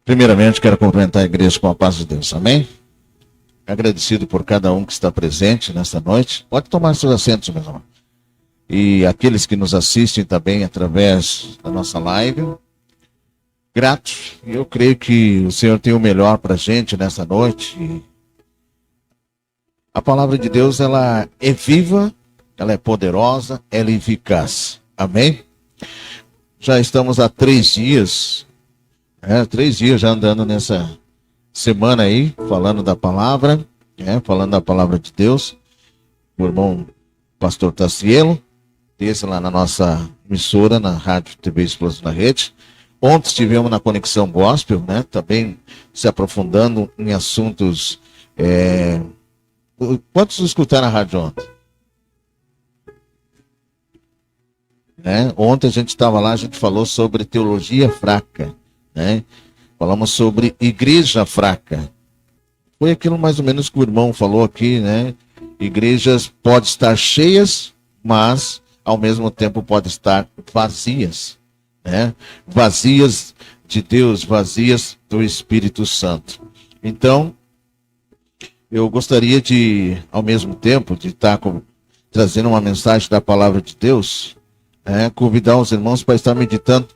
Primeiramente, quero cumprimentar a igreja com a paz de Deus. Amém? Agradecido por cada um que está presente nesta noite. Pode tomar seus assentos, meus irmãos. E aqueles que nos assistem também através da nossa live. Gratos. E eu creio que o Senhor tem o melhor para a gente nesta noite. E a palavra de Deus, ela é viva, ela é poderosa, ela é eficaz. Amém? Já estamos há 3 dias... 3 dias já andando nessa semana aí, falando da palavra, falando da palavra de Deus. O irmão pastor Tassielo, desse lá na nossa emissora, na Rádio TV Explosão na Rede. Ontem estivemos na Conexão Gospel, também se aprofundando em assuntos... Quantos escutaram a rádio ontem? Ontem a gente estava lá, a gente falou sobre teologia fraca. Falamos sobre igreja fraca. Foi aquilo mais ou menos que o irmão falou aqui, Igrejas podem estar cheias, mas ao mesmo tempo podem estar vazias, Vazias de Deus, vazias do Espírito Santo. Então, eu gostaria de, ao mesmo tempo, de estar trazendo uma mensagem da palavra de Deus, convidar os irmãos para estar meditando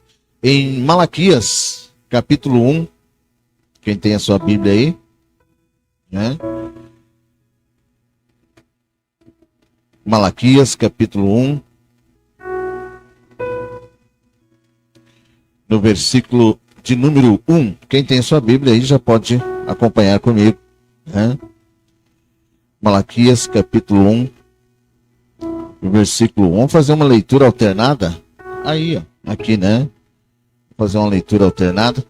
em Malaquias, capítulo 1, quem tem a sua Bíblia aí, Malaquias, capítulo 1, no versículo de número 1, quem tem a sua Bíblia aí já pode acompanhar comigo, Malaquias, capítulo 1, no versículo 1, vamos fazer uma leitura alternada, aí, aqui, fazer uma leitura alternada.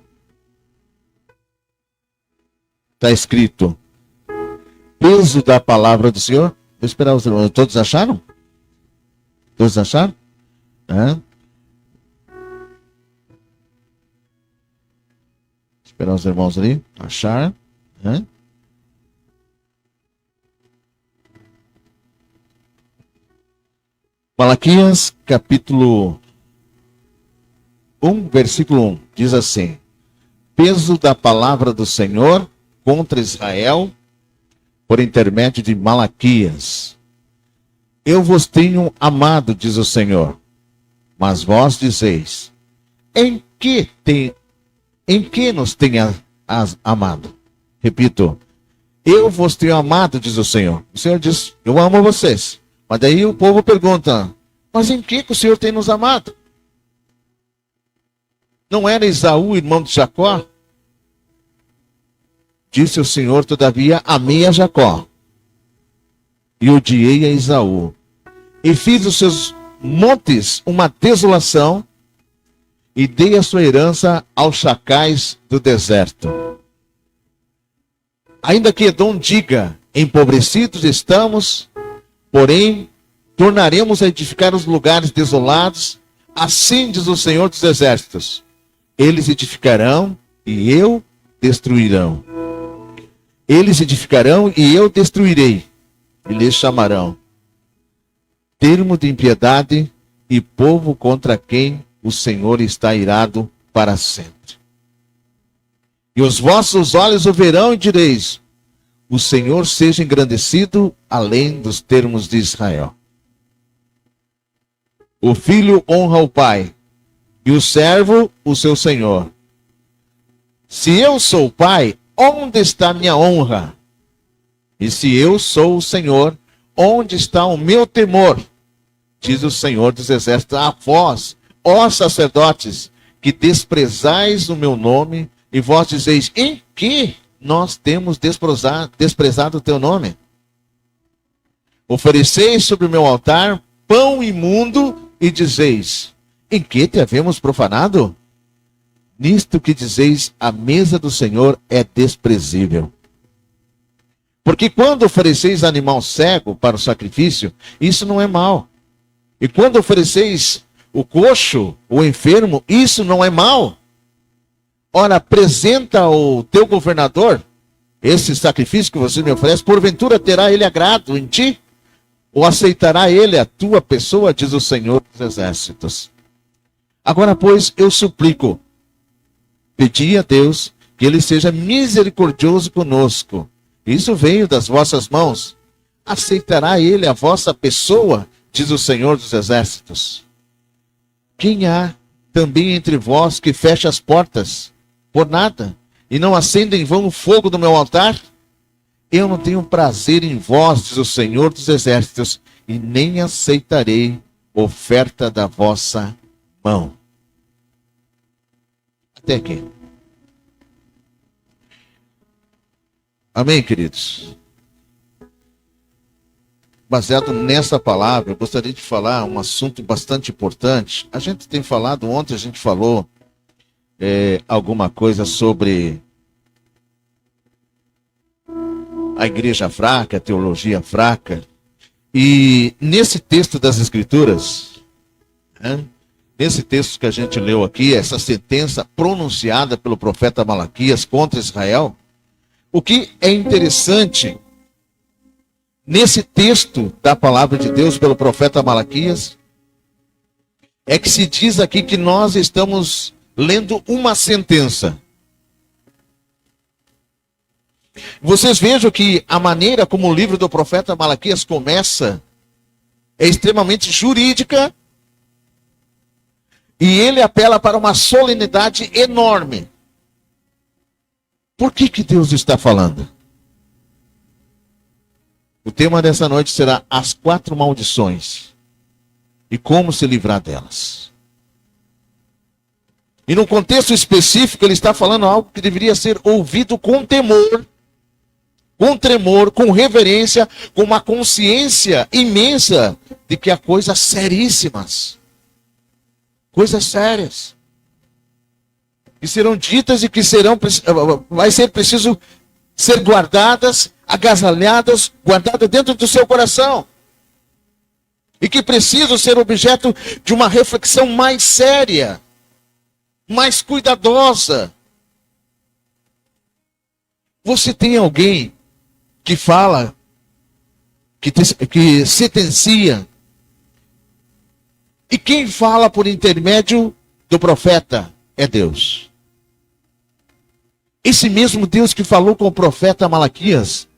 Está escrito: peso da palavra do Senhor. Vou esperar os irmãos. Todos acharam? Todos acharam? Esperar os irmãos ali. Acharam? Malaquias, capítulo 1, versículo 1, diz assim: peso da palavra do Senhor contra Israel, por intermédio de Malaquias. Eu vos tenho amado, diz o Senhor, mas vós dizeis: em que nos tenha amado? Repito, eu vos tenho amado, diz o Senhor. O Senhor diz: eu amo vocês. Mas daí o povo pergunta: mas em que o Senhor tem nos amado? Não era Esaú, irmão de Jacó? Disse o Senhor: todavia amei a Jacó e odiei a Esaú, e fiz os seus montes uma desolação, e dei a sua herança aos chacais do deserto. Ainda que Edom diga: empobrecidos estamos, porém tornaremos a edificar os lugares desolados, assim diz o Senhor dos Exércitos: eles edificarão e eu destruirão. Eles edificarão e eu destruirei. E lhes chamarão termo de impiedade e povo contra quem o Senhor está irado para sempre. E os vossos olhos o verão e direis: o Senhor seja engrandecido além dos termos de Israel. O filho honra o pai, e o servo o seu senhor. Se eu sou o pai, onde está minha honra? E se eu sou o Senhor, onde está o meu temor? Diz o Senhor dos Exércitos: a vós, ó sacerdotes, que desprezais o meu nome, e vós dizeis: em que nós temos desprezado o teu nome? Ofereceis sobre o meu altar pão imundo, e dizeis: em que te havemos profanado? Nisto que dizeis, a mesa do Senhor é desprezível. Porque quando ofereceis animal cego para o sacrifício, isso não é mal. E quando ofereceis o coxo, o enfermo, isso não é mal. Ora, apresenta ao teu governador esse sacrifício que você me oferece, porventura terá ele agrado em ti? Ou aceitará ele a tua pessoa, diz o Senhor dos Exércitos. Agora, pois, eu suplico, pedi a Deus que ele seja misericordioso conosco. Isso veio das vossas mãos. Aceitará ele a vossa pessoa, diz o Senhor dos Exércitos. Quem há também entre vós que fecha as portas por nada e não acende em vão o fogo do meu altar? Eu não tenho prazer em vós, diz o Senhor dos Exércitos, e nem aceitarei oferta da vossa mão. Até aqui. Amém, queridos? Baseado nessa palavra, eu gostaria de falar um assunto bastante importante. A gente tem falado, ontem a gente falou alguma coisa sobre a igreja fraca, a teologia fraca. E nesse texto das Escrituras, nesse texto que a gente leu aqui, essa sentença pronunciada pelo profeta Malaquias contra Israel, o que é interessante nesse texto da palavra de Deus pelo profeta Malaquias é que se diz aqui que nós estamos lendo uma sentença. Vocês vejam que a maneira como o livro do profeta Malaquias começa é extremamente jurídica e ele apela para uma solenidade enorme. Por que Deus está falando? O tema dessa noite será as 4 maldições e como se livrar delas. E no contexto específico ele está falando algo que deveria ser ouvido com temor, com tremor, com reverência, com uma consciência imensa de que há coisas seríssimas, coisas sérias, que serão ditas e que vai ser preciso ser guardadas, agasalhadas, guardadas dentro do seu coração. E que precisam ser objeto de uma reflexão mais séria, mais cuidadosa. Você tem alguém que fala, que sentencia, e quem fala por intermédio do profeta é Deus. Esse mesmo Deus que falou com o profeta Malaquias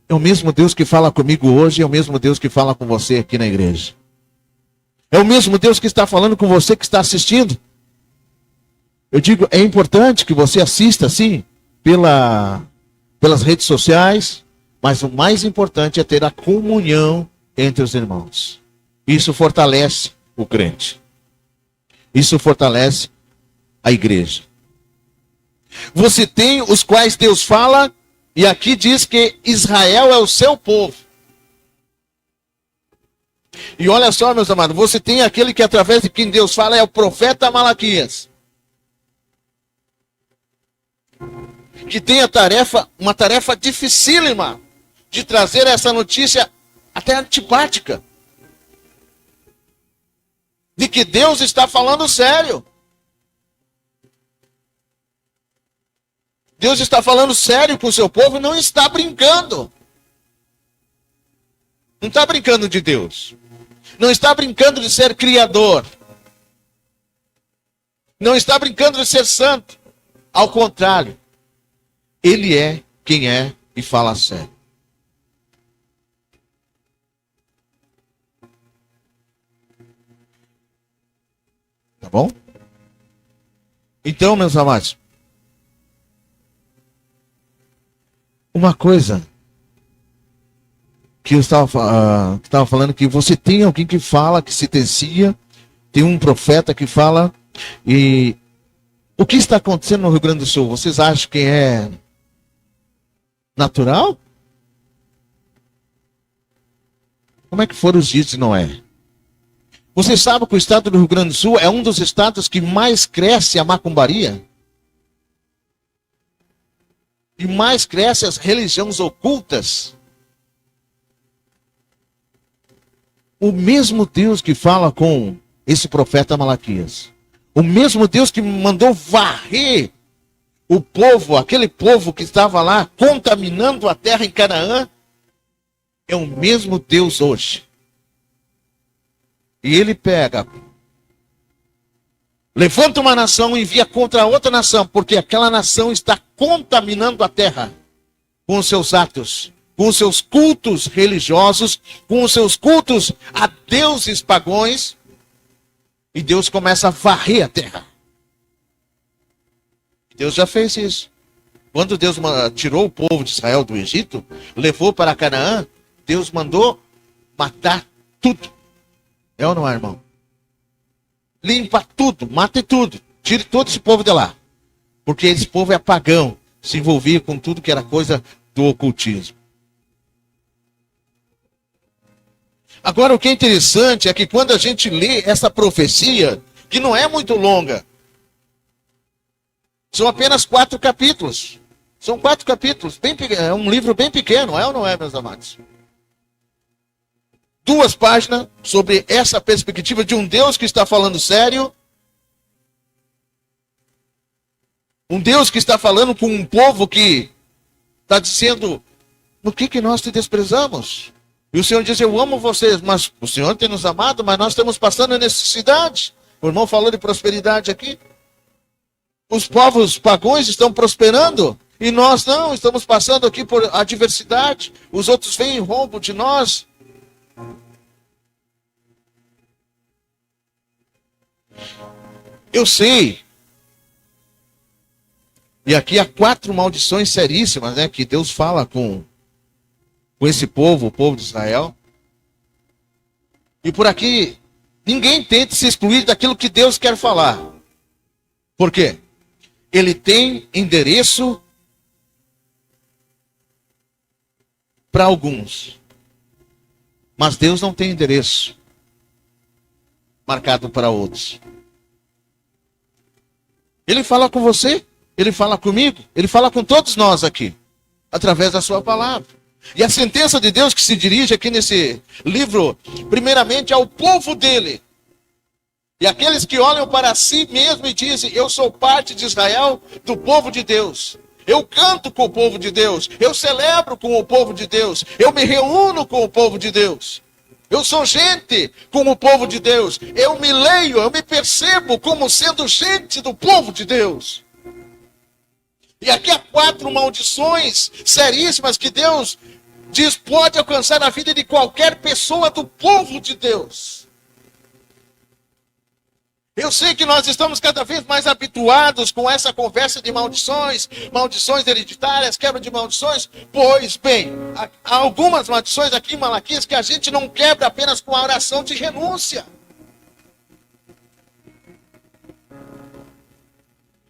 é o mesmo Deus que fala comigo hoje, é o mesmo Deus que fala com você aqui na igreja. É o mesmo Deus que está falando com você que está assistindo. Eu digo, é importante que você assista, sim, pelas redes sociais, mas o mais importante é ter a comunhão entre os irmãos. Isso fortalece o crente. Isso fortalece a igreja. Você tem os quais Deus fala, e aqui diz que Israel é o seu povo. E olha só, meus amados, você tem aquele que através de quem Deus fala é o profeta Malaquias, que tem uma tarefa dificílima de trazer essa notícia até antipática, de que Deus está falando sério. Deus está falando sério com o seu povo e não está brincando. Não está brincando de Deus. Não está brincando de ser criador. Não está brincando de ser santo. Ao contrário, ele é quem é e fala sério. Tá bom? Então, meus amados, uma coisa que eu estava falando, que você tem alguém que fala, que sentencia, tem um profeta que fala, e o que está acontecendo no Rio Grande do Sul? Vocês acham que é natural? Como é que foram os dias de Noé? Você sabe que o estado do Rio Grande do Sul é um dos estados que mais cresce a macumbaria? E mais cresce as religiões ocultas? O mesmo Deus que fala com esse profeta Malaquias, o mesmo Deus que mandou varrer o povo, aquele povo que estava lá contaminando a terra em Canaã, é o mesmo Deus hoje. E ele pega Levanta uma nação e envia contra outra nação, porque aquela nação está contaminando a terra com os seus atos, com os seus cultos religiosos, com os seus cultos a deuses pagãos, e Deus começa a varrer a terra. Deus já fez isso. Quando Deus tirou o povo de Israel do Egito, levou para Canaã, Deus mandou matar tudo. É ou não é, irmão? Limpa tudo, mate tudo. Tire todo esse povo de lá. Porque esse povo é pagão. Se envolvia com tudo que era coisa do ocultismo. Agora, o que é interessante é que quando a gente lê essa profecia, que não é muito longa, são apenas 4 capítulos. São 4 capítulos. É um livro bem pequeno, é ou não é, meus amados? 2 páginas sobre essa perspectiva de um Deus que está falando sério. Um Deus que está falando com um povo que está dizendo, no que nós te desprezamos? E o Senhor diz, eu amo vocês, mas o Senhor tem nos amado, mas nós estamos passando necessidade. O irmão falou de prosperidade aqui. Os povos pagãos estão prosperando e nós não, estamos passando aqui por adversidade. Os outros vêm e roubam de nós. Eu sei. E aqui há 4 maldições seríssimas, né, que Deus fala com esse povo, o povo de Israel. E por aqui, ninguém tenta se excluir daquilo que Deus quer falar. Por quê? Ele tem endereço para alguns. Mas Deus não tem endereço marcado para outros. Ele fala com você, ele fala comigo, ele fala com todos nós aqui, através da sua palavra. E a sentença de Deus que se dirige aqui nesse livro, primeiramente ao povo dele. E aqueles que olham para si mesmo e dizem, eu sou parte de Israel, do povo de Deus. Eu canto com o povo de Deus, eu celebro com o povo de Deus, eu me reúno com o povo de Deus. Eu sou gente com o povo de Deus, eu me leio, eu me percebo como sendo gente do povo de Deus. E aqui há 4 maldições seríssimas que Deus diz pode alcançar a vida de qualquer pessoa do povo de Deus. Eu sei que nós estamos cada vez mais habituados com essa conversa de maldições, maldições hereditárias, quebra de maldições. Pois bem, há algumas maldições aqui em Malaquias que a gente não quebra apenas com a oração de renúncia.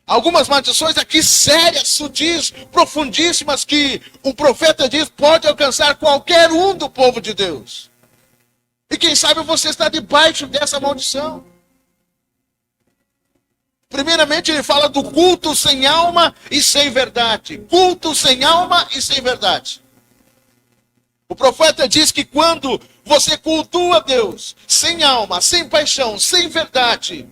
Algumas maldições aqui sérias, sutis, profundíssimas, que o profeta diz pode alcançar qualquer um do povo de Deus. E quem sabe você está debaixo dessa maldição. Primeiramente ele fala do culto sem alma e sem verdade. Culto sem alma e sem verdade. O profeta diz que quando você cultua Deus sem alma, sem paixão, sem verdade,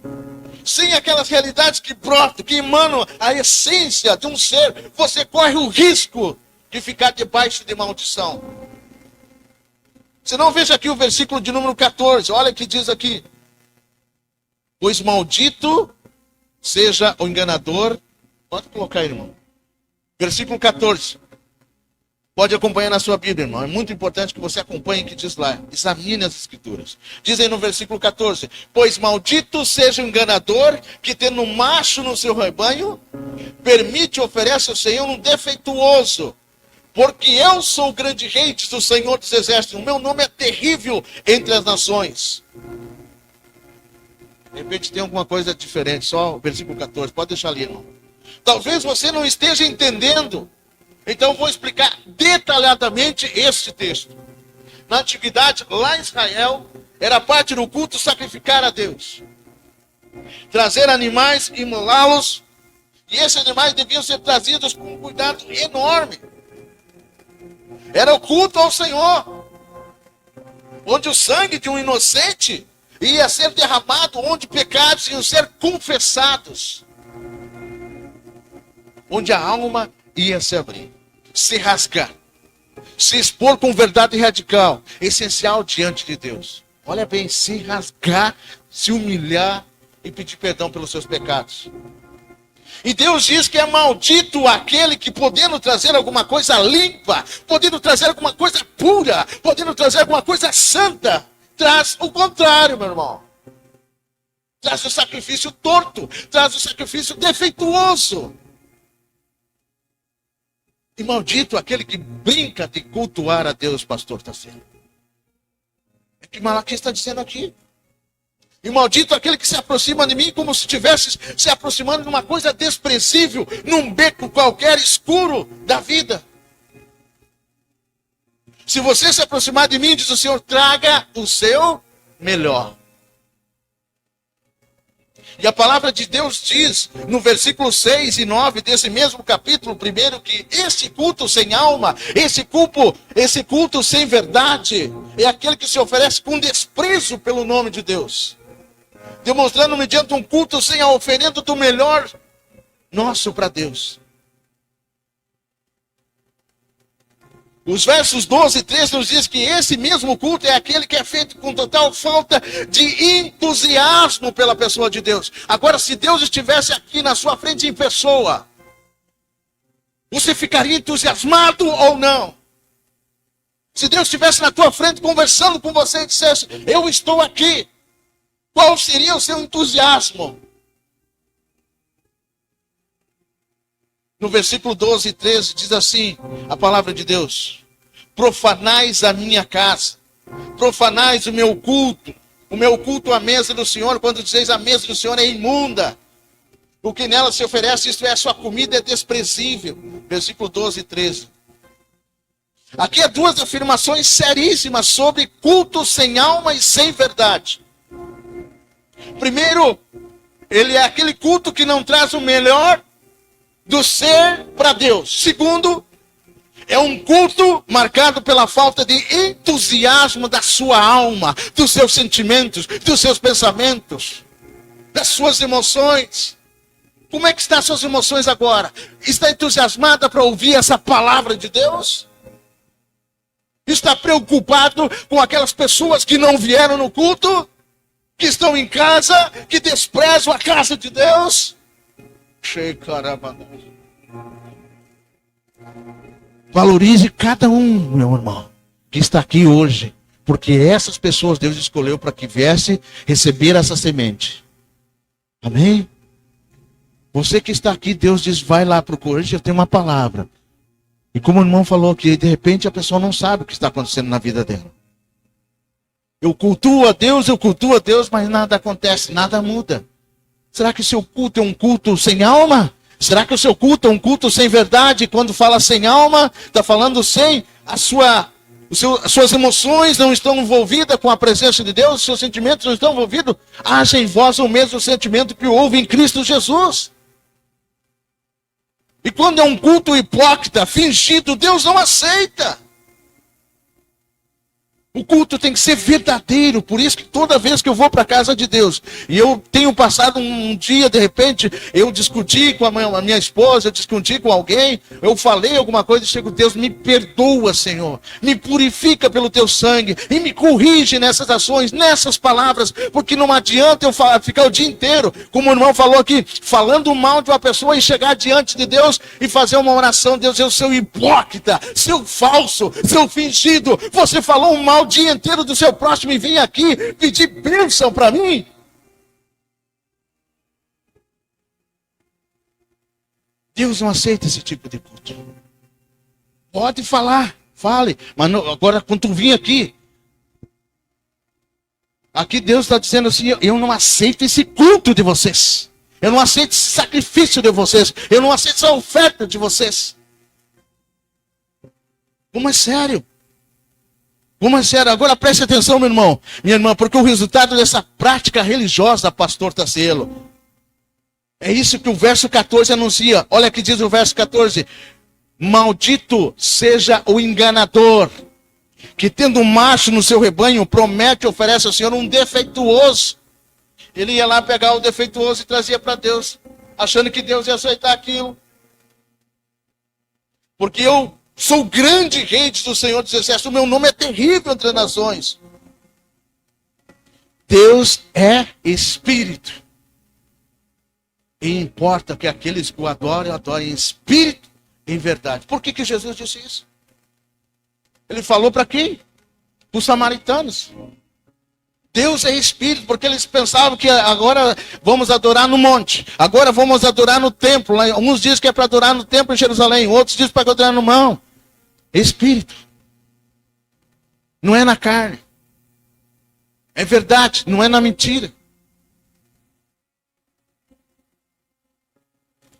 sem aquelas realidades que brotam, que emanam a essência de um ser, você corre o risco de ficar debaixo de maldição. Você não veja aqui o versículo de número 14, olha o que diz aqui. Pois maldito seja o enganador. Pode colocar aí, irmão. Versículo 14. Pode acompanhar na sua Bíblia, irmão. É muito importante que você acompanhe o que diz lá. Examine as Escrituras. Diz aí no versículo 14. Pois maldito seja o enganador que tendo macho no seu rebanho, permite e oferece ao Senhor um defeituoso. Porque eu sou o grande rei, diz o Senhor dos Exércitos. O meu nome é terrível entre as nações. De repente tem alguma coisa diferente, só o versículo 14, pode deixar ali, irmão. Talvez você não esteja entendendo, então vou explicar detalhadamente este texto. Na antiguidade, lá em Israel, era parte do culto sacrificar a Deus. Trazer animais, imolá-los, e esses animais deviam ser trazidos com um cuidado enorme. Era o culto ao Senhor, onde o sangue de um inocente ia ser derramado, onde pecados iam ser confessados, onde a alma ia se abrir, se rasgar, se expor com verdade radical, essencial diante de Deus. Olha bem, se rasgar, se humilhar, e pedir perdão pelos seus pecados. E Deus diz que é maldito aquele que, podendo trazer alguma coisa limpa, podendo trazer alguma coisa pura, podendo trazer alguma coisa santa, traz o contrário, meu irmão. Traz o sacrifício torto, traz o sacrifício defeituoso. E maldito aquele que brinca de cultuar a Deus, pastor Tarsila. É o que Malaquias está dizendo aqui. E maldito aquele que se aproxima de mim como se estivesse se aproximando de uma coisa desprezível, num beco qualquer escuro da vida. Se você se aproximar de mim, diz o Senhor, traga o seu melhor. E a palavra de Deus diz, no versículo 6 e 9 desse mesmo capítulo, primeiro, que esse culto sem alma, esse culto sem verdade, é aquele que se oferece com desprezo pelo nome de Deus. Demonstrando mediante um culto sem a oferenda do melhor nosso para Deus. Os versos 12 e 13 nos diz que esse mesmo culto é aquele que é feito com total falta de entusiasmo pela pessoa de Deus. Agora, se Deus estivesse aqui na sua frente em pessoa, você ficaria entusiasmado ou não? Se Deus estivesse na tua frente conversando com você e dissesse, eu estou aqui, qual seria o seu entusiasmo? No versículo 12 e 13 diz assim, a palavra de Deus. Profanais a minha casa, profanais o meu culto à mesa do Senhor, quando dizeis a mesa do Senhor é imunda. O que nela se oferece, isto é, a sua comida é desprezível. Versículo 12 e 13. Aqui há duas afirmações seríssimas sobre culto sem alma e sem verdade. Primeiro, ele é aquele culto que não traz o melhor do ser para Deus. Segundo, é um culto marcado pela falta de entusiasmo da sua alma, dos seus sentimentos, dos seus pensamentos, das suas emoções. Como é que estão as suas emoções agora? Está entusiasmada para ouvir essa palavra de Deus? Está preocupado com aquelas pessoas que não vieram no culto? Que estão em casa, que desprezam a casa de Deus? Valorize cada um, meu irmão, que está aqui hoje, porque essas pessoas Deus escolheu para que viesse receber essa semente. Amém? Você que está aqui, Deus diz, vai lá para o Corinthians, eu tenho uma palavra. E como o irmão falou que de repente a pessoa não sabe o que está acontecendo na vida dela. Eu cultuo a Deus, mas nada acontece, nada muda. Será que o seu culto é um culto sem alma? Será que o seu culto é um culto sem verdade? Quando fala sem alma, está falando sem as suas emoções não estão envolvidas com a presença de Deus, os seus sentimentos não estão envolvidos? Haja em vós o mesmo sentimento que houve em Cristo Jesus. E quando é um culto hipócrita, fingido, Deus não aceita. O culto tem que ser verdadeiro, por isso que toda vez que eu vou para a casa de Deus, e eu tenho passado um dia, de repente, eu discuti com a minha esposa, eu discuti com alguém, eu falei alguma coisa e chego, Deus, me perdoa, Senhor, me purifica pelo teu sangue, e me corrige nessas ações, nessas palavras, porque não adianta eu ficar o dia inteiro, como o irmão falou aqui, falando mal de uma pessoa e chegar diante de Deus e fazer uma oração, Deus, eu sou hipócrita, seu falso, seu fingido, você falou mal o dia inteiro do seu próximo e vem aqui pedir bênção para mim? Deus não aceita esse tipo de culto. Pode falar, fale, mas não, agora quando tu vir aqui Deus está dizendo assim, eu não aceito esse culto de vocês, eu não aceito esse sacrifício de vocês, eu não aceito essa oferta de vocês. Como é sério? Como é sério? Agora preste atenção, meu irmão, minha irmã, porque o resultado dessa prática religiosa, pastor Tarsilo, é isso que o verso 14 anuncia. Olha que diz o verso 14: maldito seja o enganador, que tendo um macho no seu rebanho, promete e oferece ao Senhor um defeituoso. Ele ia lá pegar o defeituoso e trazia para Deus, achando que Deus ia aceitar aquilo. Porque eu sou o grande rei, diz o Senhor dos Exércitos, o meu nome é terrível entre as nações. Deus é Espírito. E importa que aqueles que o adorem, adorem em espírito e em verdade. Por que Jesus disse isso? Ele falou para quem? Para os samaritanos. Deus é espírito, porque eles pensavam que agora vamos adorar no monte, agora vamos adorar no templo. Uns dizem que é para adorar no templo em Jerusalém, outros dizem para adorar no mão. Espírito. Não é na carne. É verdade, não é na mentira.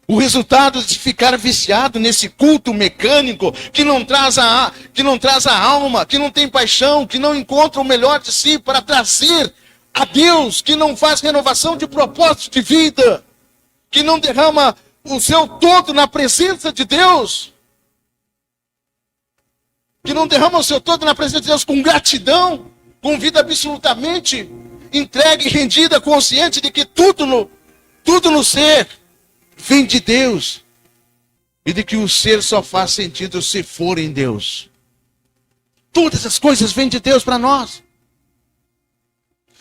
O resultado de ficar viciado nesse culto mecânico que não traz a alma, que não tem paixão, que não encontra o melhor de si para trazer a Deus, que não faz renovação de propósito de vida, que não derrama o seu todo na presença de Deus, que não derrama o seu todo na presença de Deus com gratidão, com vida absolutamente entregue, rendida, consciente de que tudo no ser vem de Deus. E de que o ser só faz sentido se for em Deus. Todas as coisas vêm de Deus para nós.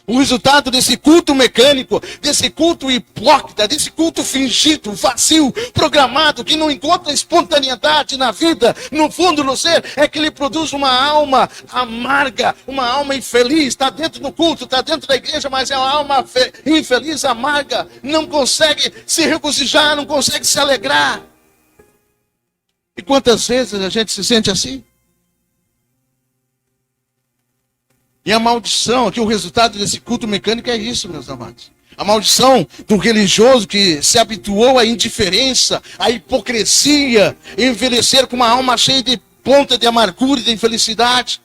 O resultado desse culto mecânico, desse culto hipócrita, desse culto fingido, vazio, programado, que não encontra espontaneidade na vida, no fundo do ser, é que ele produz uma alma amarga, uma alma infeliz. Está dentro do culto, está dentro da igreja, mas é uma alma infeliz, amarga, não consegue se regozijar, não consegue se alegrar. E quantas vezes a gente se sente assim? E a maldição, aqui o resultado desse culto mecânico é isso, meus amados. A maldição do religioso que se habituou à indiferença, à hipocrisia, envelhecer com uma alma cheia de ponta de amargura e de infelicidade.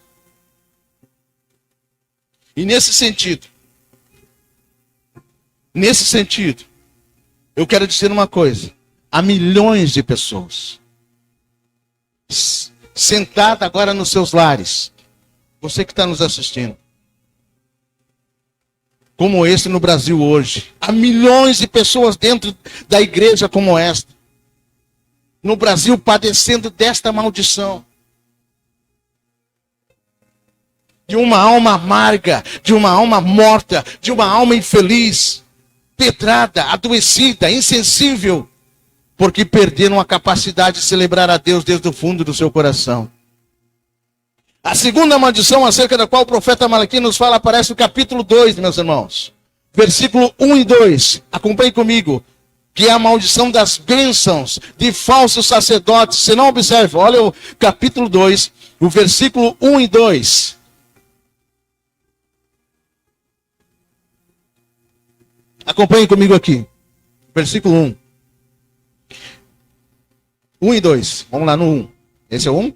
E nesse sentido, eu quero dizer uma coisa. Há milhões de pessoas sentadas agora nos seus lares. Você que está nos assistindo. Como esse no Brasil hoje. Há milhões de pessoas dentro da igreja como esta. No Brasil padecendo desta maldição. De uma alma amarga, de uma alma morta, de uma alma infeliz, pedrada, adoecida, insensível. Porque perderam a capacidade de celebrar a Deus desde o fundo do seu coração. A segunda maldição acerca da qual o profeta Malaquias nos fala aparece no capítulo 2, meus irmãos. Versículo 1 e 2. Acompanhe comigo. Que é a maldição das bênçãos de falsos sacerdotes. Você não observa, olha o capítulo 2, o versículo 1 e 2. Acompanhe comigo aqui. Versículo 1. 1 e 2. Vamos lá no 1. Esse é o 1?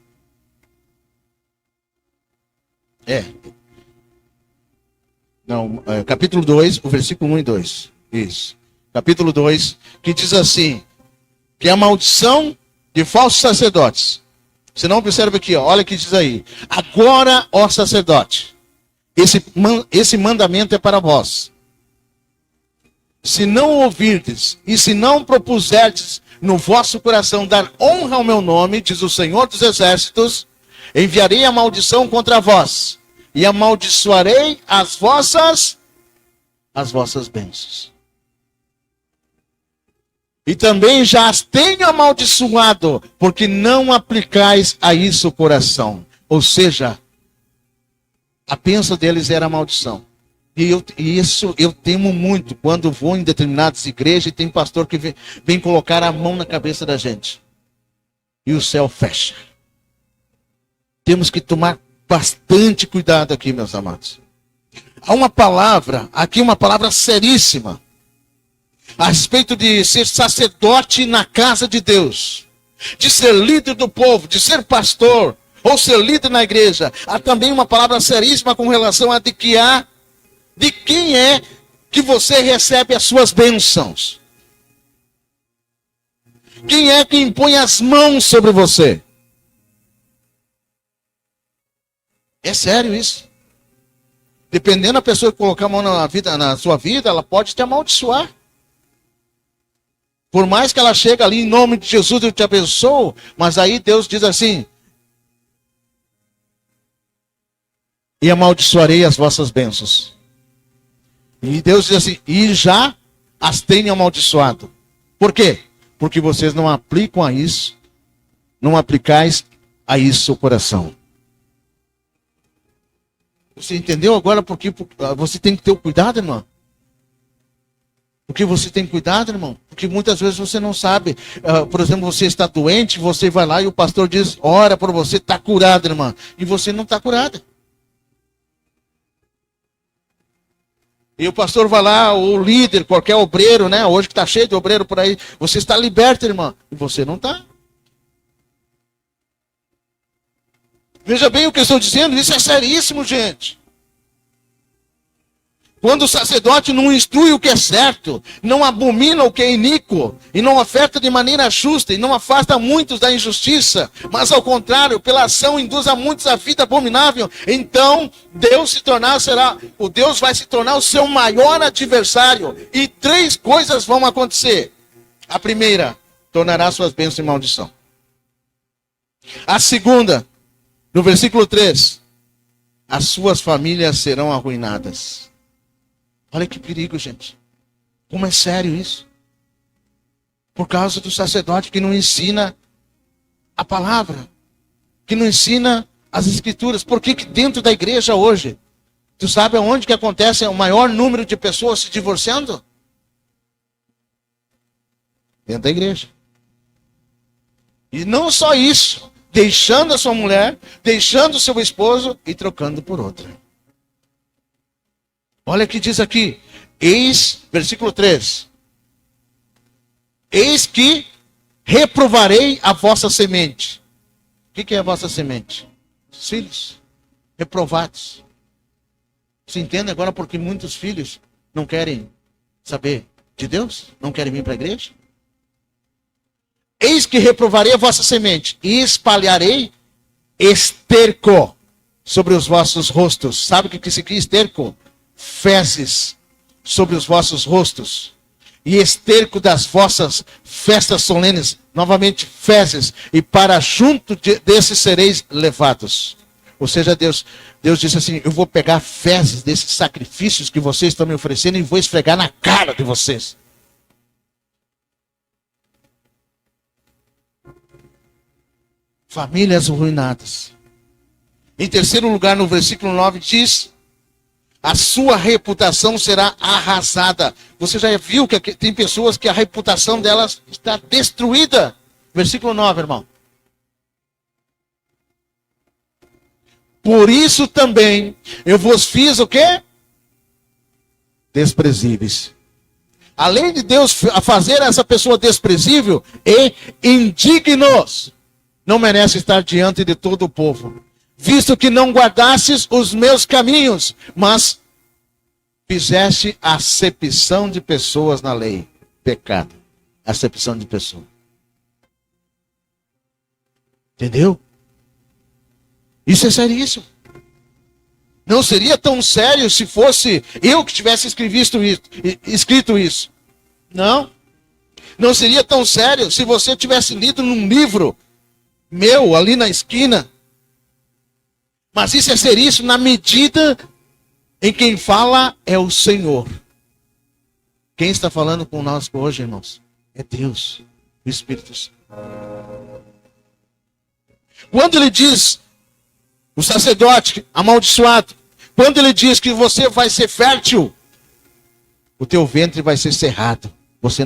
Não, capítulo 2, o versículo 1 e 2. Isso. Capítulo 2, que diz assim, que é a maldição de falsos sacerdotes. Você não observa aqui, ó, olha o que diz aí. Agora, ó sacerdote, esse mandamento é para vós. Se não ouvirdes e se não propuserdes no vosso coração dar honra ao meu nome, diz o Senhor dos Exércitos, enviarei a maldição contra vós e amaldiçoarei as vossas bênçãos. E também já as tenho amaldiçoado, porque não aplicais a isso o coração. Ou seja, a bênção deles era a maldição. E isso eu temo muito quando vou em determinadas igrejas e tem pastor que vem colocar a mão na cabeça da gente. E o céu fecha. Temos que tomar bastante cuidado aqui, meus amados. Há uma palavra, aqui uma palavra seríssima, a respeito de ser sacerdote na casa de Deus, de ser líder do povo, de ser pastor, ou ser líder na igreja. Há também uma palavra seríssima com relação a de quem é que você recebe as suas bênçãos. Quem é que impõe as mãos sobre você? É sério isso. Dependendo da pessoa que colocar a mão na sua vida, ela pode te amaldiçoar. Por mais que ela chegue ali em nome de Jesus, eu te abençoo, mas aí Deus diz assim: e amaldiçoarei as vossas bênçãos. E Deus diz assim: e já as tenho amaldiçoado. Por quê? Porque vocês não aplicam a isso, não aplicais a isso o coração. Você entendeu agora porque você tem que ter o cuidado, irmão? Porque você tem cuidado, irmão? Porque muitas vezes você não sabe. Por exemplo, você está doente, você vai lá e o pastor diz, ora por você, está curado, irmão. E você não está curado. E o pastor vai lá, o líder, qualquer obreiro, né? Hoje que está cheio de obreiro por aí, você está liberto, irmão. E você não está. Veja bem o que eu estou dizendo, isso é seríssimo, gente. Quando o sacerdote não instrui o que é certo, não abomina o que é iníquo, e não oferta de maneira justa, e não afasta muitos da injustiça, mas ao contrário, pela ação induz a muitos à vida abominável, então Deus vai se tornar o seu maior adversário, e 3 coisas vão acontecer. A primeira, tornará suas bênçãos em maldição. A segunda, no versículo 3, as suas famílias serão arruinadas. Olha que perigo, gente. Como é sério isso? Por causa do sacerdote que não ensina a palavra, que não ensina as escrituras. Por que dentro da igreja hoje, tu sabe aonde que acontece o maior número de pessoas se divorciando? Dentro da igreja. E não só isso, deixando a sua mulher, deixando o seu esposo e trocando por outra. Olha o que diz aqui, versículo 3. Eis que reprovarei a vossa semente. O que é a vossa semente? Os filhos reprovados. Você entende agora porque muitos filhos não querem saber de Deus? Não querem vir para a igreja? Eis que reprovarei a vossa semente e espalharei esterco sobre os vossos rostos. Sabe o que significa esterco? Fezes sobre os vossos rostos, e esterco das vossas festas solenes, novamente fezes, e para junto desses sereis levados. Ou seja, Deus disse assim, eu vou pegar fezes desses sacrifícios que vocês estão me oferecendo e vou esfregar na cara de vocês. Famílias arruinadas. Em terceiro lugar, no versículo 9 diz, a sua reputação será arrasada. Você já viu que tem pessoas que a reputação delas está destruída. Versículo 9, irmão. Por isso também eu vos fiz o quê? Desprezíveis. Além de Deus fazer essa pessoa desprezível e indignos, não merece estar diante de todo o povo. Visto que não guardastes os meus caminhos, mas fizeste acepção de pessoas na lei. Pecado. Acepção de pessoas. Entendeu? Isso é seríssimo. Não seria tão sério se fosse eu que tivesse escrito isso. Não. Não seria tão sério se você tivesse lido num livro meu ali na esquina. Mas isso é seríssimo na medida em quem fala é o Senhor. Quem está falando conosco hoje, irmãos? É Deus, o Espírito Santo. Quando ele diz, o sacerdote amaldiçoado, quando ele diz que você vai ser fértil, o teu ventre vai ser cerrado. Você não